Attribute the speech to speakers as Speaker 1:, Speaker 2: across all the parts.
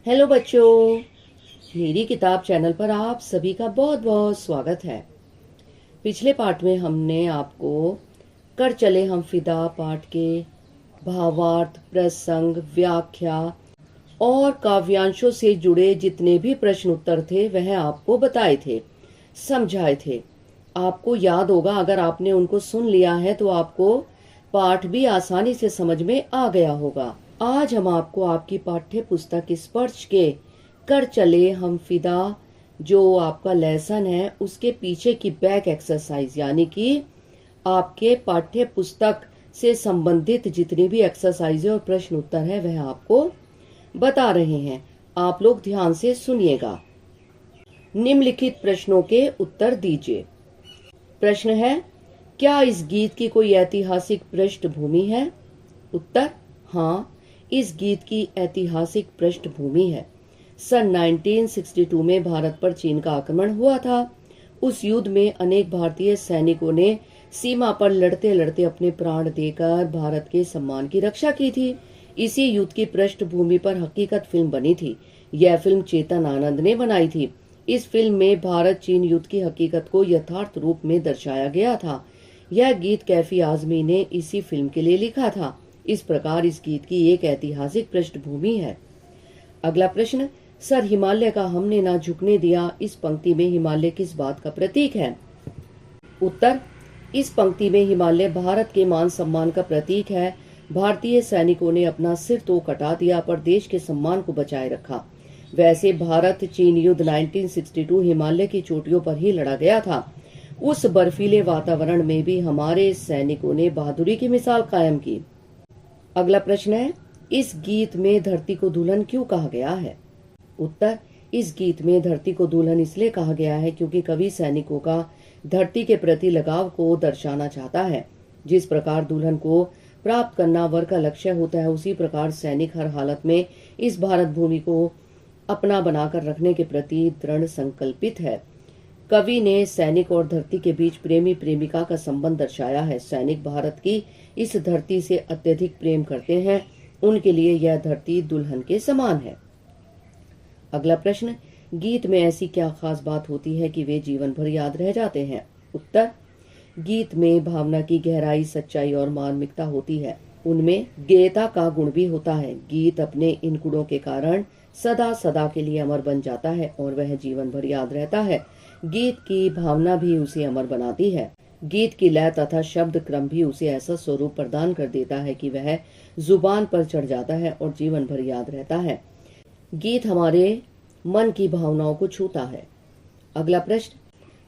Speaker 1: Hello बच्चों, मेरी किताब चैनल पर आप सभी का बहुत बहुत स्वागत है। पिछले पाठ में हमने आपको कर चले हम फिदा पाठ के भावार्थ, प्रसंग, व्याख्या और काव्यांशों से जुड़े जितने भी प्रश्न उत्तर थे वह आपको बताए थे, समझाए थे। आपको याद होगा, अगर आपने उनको सुन लिया है तो आपको पाठ भी आसानी से समझ में आ गया होगा। आज हम आपको आपकी पाठ्य पुस्तक स्पर्श के कर चले हम फिदा जो आपका लेसन है उसके पीछे की बैक एक्सरसाइज यानी कि आपके पाठ्य पुस्तक से संबंधित जितने भी एक्सरसाइज और प्रश्न उत्तर है वह आपको बता रहे हैं। आप लोग ध्यान से सुनिएगा। निम्नलिखित प्रश्नों के उत्तर दीजिए। प्रश्न है, क्या इस गीत की कोई ऐतिहासिक पृष्ठभूमि है? उत्तर, हाँ, इस गीत की ऐतिहासिक पृष्ठभूमि है। सन 1962 में भारत पर चीन का आक्रमण हुआ था। उस युद्ध में अनेक भारतीय सैनिकों ने सीमा पर लड़ते लड़ते अपने प्राण देकर भारत के सम्मान की रक्षा की थी। इसी युद्ध की पृष्ठभूमि पर हकीकत फिल्म बनी थी। यह फिल्म चेतन आनंद ने बनाई थी। इस फिल्म में भारत चीन युद्ध की हकीकत को यथार्थ रूप में दर्शाया गया था। यह गीत कैफी आजमी ने इसी फिल्म के लिए लिखा था। इस प्रकार इस गीत की एक ऐतिहासिक पृष्ठभूमि है। अगला प्रश्न, सर हिमालय का हमने ना झुकने दिया, इस पंक्ति में हिमालय किस बात का प्रतीक है? उत्तर, इस पंक्ति में हिमालय भारत के मान सम्मान का प्रतीक है। भारतीय सैनिकों ने अपना सिर तो कटा दिया पर देश के सम्मान को बचाए रखा। वैसे भारत चीन युद्ध 1962 हिमालय की चोटियों पर ही लड़ा गया था। उस बर्फीले वातावरण में भी हमारे सैनिकों ने बहादुरी की मिसाल कायम की। अगला प्रश्न है, इस गीत में धरती को दुल्हन क्यों कहा गया है? उत्तर, इस गीत में धरती को दुल्हन इसलिए कहा गया है क्योंकि कवि सैनिकों का धरती के प्रति लगाव को दर्शाना चाहता है। जिस प्रकार दुल्हन को प्राप्त करना वर का लक्ष्य होता है, उसी प्रकार सैनिक हर हालत में इस भारत भूमि को अपना बनाकर रखने के प्रति दृढ़ संकल्पित है। कवि ने सैनिक और धरती के बीच प्रेमी प्रेमिका का संबंध दर्शाया है। सैनिक भारत की इस धरती से अत्यधिक प्रेम करते हैं। उनके लिए यह धरती दुल्हन के समान है। अगला प्रश्न, गीत में ऐसी क्या खास बात होती है कि वे जीवन भर याद रह जाते हैं? उत्तर, गीत में भावना की गहराई, सच्चाई और मार्मिकता होती है। उनमें गेयता का गुण भी होता है। गीत अपने इन गुणों के कारण सदा सदा के लिए अमर बन जाता है और वह जीवन भर याद रहता है। गीत की भावना भी उसे अमर बनाती है। गीत की लय तथा शब्द क्रम भी उसे ऐसा स्वरूप प्रदान कर देता है कि वह जुबान पर चढ़ जाता है और जीवन भर याद रहता है। गीत हमारे मन की भावनाओं को छूता है। अगला प्रश्न,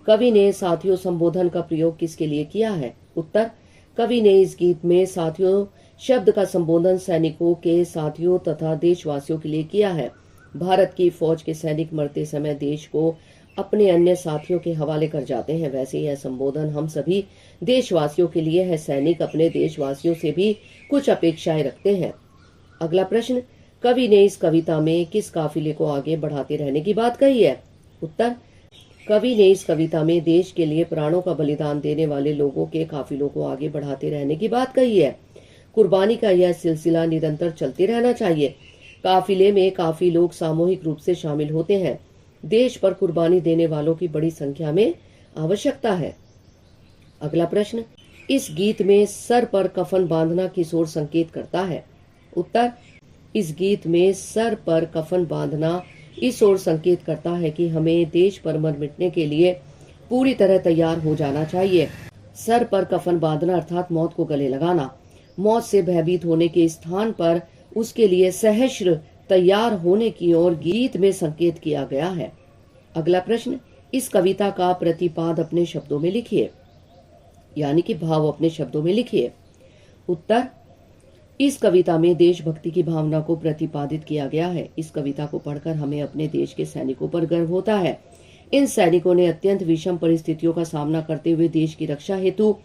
Speaker 1: कवि ने साथियों संबोधन का प्रयोग किसके लिए किया है? उत्तर, कवि ने इस गीत में साथियों शब्द का संबोधन सैनिकों के साथियों तथा देशवासियों के लिए किया है। भारत की फौज के सैनिक मरते समय देश को अपने अन्य साथियों के हवाले कर जाते हैं। वैसे यह संबोधन हम सभी देशवासियों के लिए है। सैनिक अपने देशवासियों से भी कुछ अपेक्षाएं रखते हैं। अगला प्रश्न, कवि ने इस कविता में किस काफिले को आगे बढ़ाते रहने की बात कही है? उत्तर, कवि ने इस कविता में देश के लिए प्राणों का बलिदान देने वाले लोगों के काफिलों को आगे बढ़ाते रहने की बात कही है। कुर्बानी का यह सिलसिला निरंतर चलते रहना चाहिए। काफिले में काफी लोग सामूहिक रूप से शामिल होते हैं। देश पर कुर्बानी देने वालों की बड़ी संख्या में आवश्यकता है। अगला प्रश्न, इस गीत में सर पर कफन बांधना किस ओर संकेत करता है? उत्तर, इस गीत में सर पर कफन बांधना इस ओर संकेत करता है कि हमें देश पर मर मिटने के लिए पूरी तरह तैयार हो जाना चाहिए। सर पर कफन बांधना अर्थात मौत को गले लगाना। मौत से भयभीत होने के स्थान पर उसके लिए सहस्र तैयार होने की ओर गीत में संकेत किया गया है। अगला प्रश्न, इस कविता का प्रतिपाद अपने शब्दों में लिखिए, यानी कि भाव अपने शब्दों में लिखिए। उत्तर, इस कविता में देशभक्ति की भावना को प्रतिपादित किया गया है। इस कविता को पढ़कर हमें अपने देश के सैनिकों पर गर्व होता है। इन सैनिकों ने अत्यंत विषम परिस्थितियों का सामना करते हुए देश की रक्षा हेतु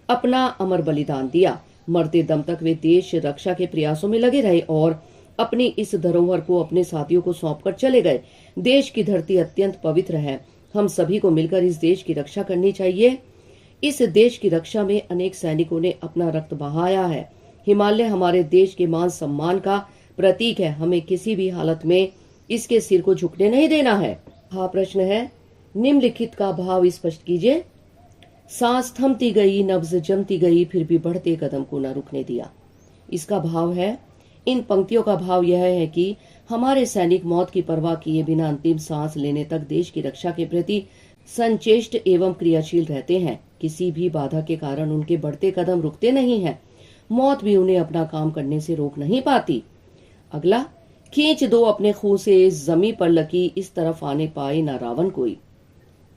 Speaker 1: अपना अमर बलिदान दिया। मरते दम तक वे देश रक्षा के प्रयासों में लगे रहे और अपनी इस धरोहर को अपने साथियों को सौंपकर चले गए। देश की धरती अत्यंत पवित्र है। हम सभी को मिलकर इस देश की रक्षा करनी चाहिए। इस देश की रक्षा में अनेक सैनिकों ने अपना रक्त बहाया है। हिमालय हमारे देश के मान सम्मान का प्रतीक है। हमें किसी भी हालत में इसके सिर को झुकने नहीं देना है। हाँ, प्रश्न है, निम्नलिखित का भाव स्पष्ट कीजिए। सांस थमती गई, नब्ज जमती गई, फिर भी बढ़ते कदम को न रुकने दिया। इसका भाव है, इन पंक्तियों का भाव यह है कि हमारे सैनिक मौत की परवाह किए बिना अंतिम सांस लेने तक देश की रक्षा के प्रति संचेष्ट एवं क्रियाशील रहते हैं। किसी भी बाधा के कारण उनके बढ़ते कदम रुकते नहीं हैं। मौत भी उन्हें अपना काम करने से रोक नहीं पाती। अगला, खींच दो अपने खूह से जमी पर लकी, इस तरफ आने पाए ना रावण कोई।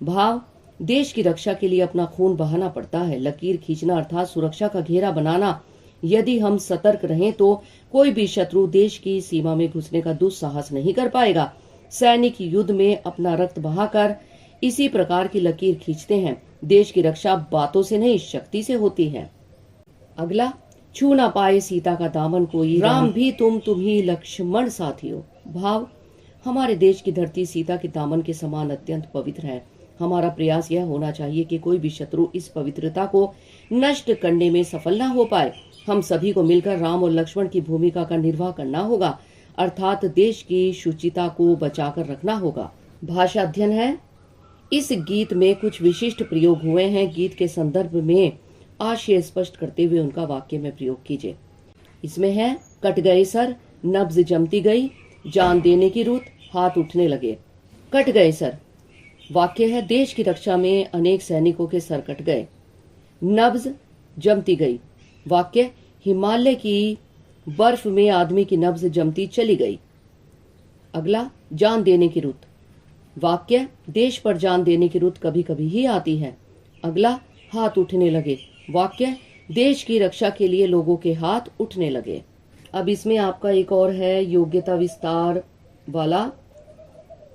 Speaker 1: भाव, देश की रक्षा के लिए अपना खून बहाना पड़ता है। लकीर खींचना अर्थात सुरक्षा का घेरा बनाना। यदि हम सतर्क रहें तो कोई भी शत्रु देश की सीमा में घुसने का दुस्साहस नहीं कर पाएगा। सैनिक युद्ध में अपना रक्त बहाकर इसी प्रकार की लकीर खींचते हैं। देश की रक्षा बातों से नहीं, शक्ति से होती है। अगला, छू ना पाए सीता का दामन कोई, राम भी तुम ही लक्ष्मण साथियों। भाव, हमारे देश की धरती सीता के दामन के समान अत्यंत पवित्र है। हमारा प्रयास यह होना चाहिए कि कोई भी शत्रु इस पवित्रता को नष्ट करने में सफल न हो पाए। हम सभी को मिलकर राम और लक्ष्मण की भूमिका का निर्वाह करना होगा, अर्थात देश की शुचिता को बचाकर रखना होगा। भाषा अध्ययन है। इस गीत में कुछ विशिष्ट प्रयोग हुए हैं। गीत के संदर्भ में आशय स्पष्ट करते हुए उनका वाक्य में प्रयोग कीजिए। इसमें है, कट गए सर, नब्ज जमती गई, जान देने की रुत, हाथ उठने लगे। कट गए सर, वाक्य है, देश की रक्षा में अनेक सैनिकों के सर कट गए। नब्ज जमती गई, वाक्य, हिमालय की बर्फ में आदमी की नब्ज जमती चली गई। अगला, जान देने की रुत, वाक्य, देश पर जान देने की रुत कभी कभी ही आती है। अगला, हाथ उठने लगे, वाक्य, देश की रक्षा के लिए लोगों के हाथ उठने लगे। अब इसमें आपका एक और है योग्यता विस्तार वाला।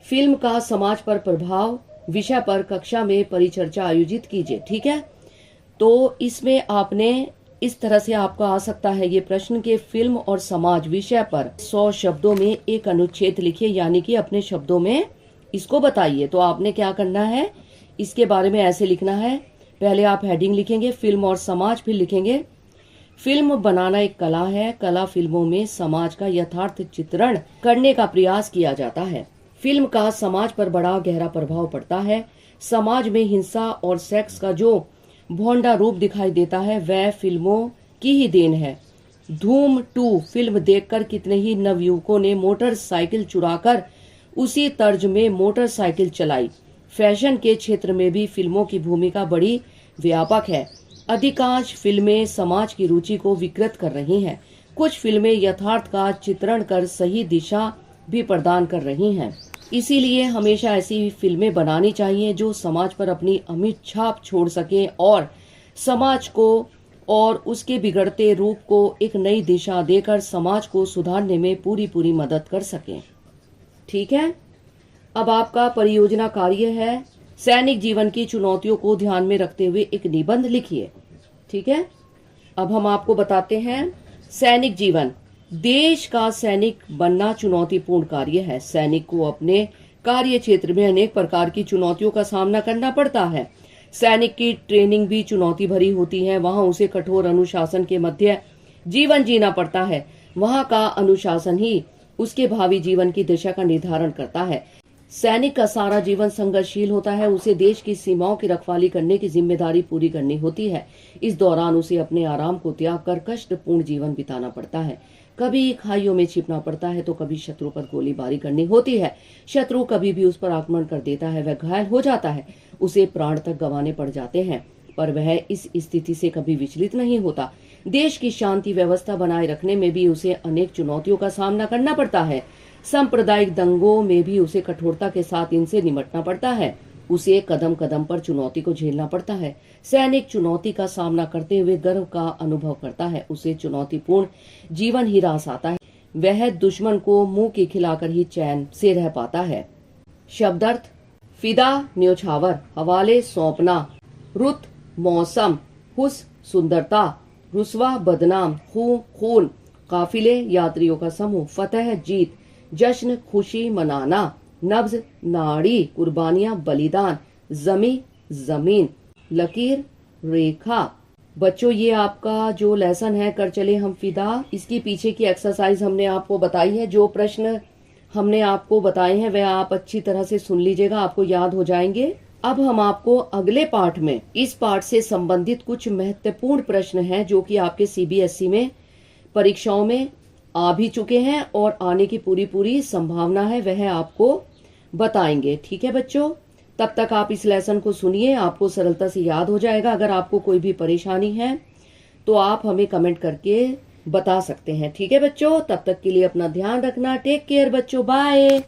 Speaker 1: फिल्म का समाज पर प्रभाव विषय पर कक्षा में परिचर्चा आयोजित कीजिए। ठीक है, तो इसमें आपने इस तरह से आपका आ सकता है ये प्रश्न के फिल्म और समाज विषय पर 100 शब्दों में एक अनुच्छेद लिखिए, यानी कि अपने शब्दों में इसको बताइए। तो आपने क्या करना है, इसके बारे में ऐसे लिखना है। पहले आप हेडिंग लिखेंगे फिल्म और समाज, फिर लिखेंगे फिल्म बनाना एक कला है। कला फिल्मों में समाज का यथार्थ चित्रण करने का प्रयास किया जाता है। फिल्म का समाज पर बड़ा गहरा प्रभाव पड़ता है। समाज में हिंसा और सेक्स का जो भोंडा रूप दिखाई देता है वह फिल्मों की ही देन है। धूम 2 फिल्म देखकर कितने ही नवयुवकों ने मोटरसाइकिल चुराकर उसी तर्ज में मोटरसाइकिल चलाई। फैशन के क्षेत्र में भी फिल्मों की भूमिका बड़ी व्यापक है। अधिकांश फिल्में समाज की रुचि को विकृत कर रही हैं। कुछ फिल्में यथार्थ का चित्रण कर सही दिशा भी प्रदान कर रही हैं। इसीलिए हमेशा ऐसी फिल्में बनानी चाहिए जो समाज पर अपनी अमिट छाप छोड़ सके और समाज को और उसके बिगड़ते रूप को एक नई दिशा देकर समाज को सुधारने में पूरी मदद कर सके। ठीक है, अब आपका परियोजना कार्य है, सैनिक जीवन की चुनौतियों को ध्यान में रखते हुए एक निबंध लिखिए। ठीक है, अब हम आपको बताते हैं सैनिक जीवन। देश का सैनिक बनना चुनौतीपूर्ण कार्य है। सैनिक को अपने कार्य क्षेत्र में अनेक प्रकार की चुनौतियों का सामना करना पड़ता है। सैनिक की ट्रेनिंग भी चुनौती भरी होती है। वहां उसे कठोर अनुशासन के मध्य जीवन जीना पड़ता है। वहां का अनुशासन ही उसके भावी जीवन की दिशा का निर्धारण करता है। सैनिक का सारा जीवन संघर्षशील होता है। उसे देश की सीमाओं की रखवाली करने की जिम्मेदारी पूरी करनी होती है। इस दौरान उसे अपने आराम को त्याग कर कष्टपूर्ण जीवन बिताना पड़ता है। कभी खाइयों में छिपना पड़ता है तो कभी शत्रु पर गोलीबारी करनी होती है। शत्रु कभी भी उस पर आक्रमण कर देता है, वह घायल हो जाता है, उसे प्राण तक गंवाने पड़ जाते हैं, पर वह इस स्थिति से कभी विचलित नहीं होता। देश की शांति व्यवस्था बनाए रखने में भी उसे अनेक चुनौतियों का सामना करना पड़ता है। सांप्रदायिक दंगों में भी उसे कठोरता के साथ इनसे निपटना पड़ता है। उसे कदम कदम पर चुनौती को झेलना पड़ता है। सैनिक चुनौती का सामना करते हुए गर्व का अनुभव करता है। उसे चुनौतीपूर्ण जीवन ही रास आता है। वह दुश्मन को मुंह की खिलाकर ही चैन से रह पाता है। शब्दार्थ: फिदा न्योछावर, हवाले सौंपना, रुत मौसम, हुस सुंदरता, रुस्वा बदनाम, खून काफिले यात्रियों का समूह, फतह जीत, जश्न खुशी मनाना, नब्ज नाड़ी, कुर्बानियां बलिदान, जमी जमीन, लकीर रेखा। बच्चों, ये आपका जो लेसन है कर चले हम फिदा, इसकी पीछे की एक्सरसाइज हमने आपको बताई है। जो प्रश्न हमने आपको बताए हैं वह आप अच्छी तरह से सुन लीजिएगा, आपको याद हो जाएंगे। अब हम आपको अगले पाठ में इस पाठ से संबंधित कुछ महत्वपूर्ण प्रश्न हैं जो कि आपके सीबीएसई में परीक्षाओं में आ भी चुके हैं और आने की पूरी पूरी संभावना है, वह आपको बताएंगे। ठीक है बच्चों, तब तक आप इस लेसन को सुनिए, आपको सरलता से याद हो जाएगा। अगर आपको कोई भी परेशानी है तो आप हमें कमेंट करके बता सकते हैं। ठीक है बच्चों, तब तक के लिए अपना ध्यान रखना। टेक केयर बच्चों, बाय।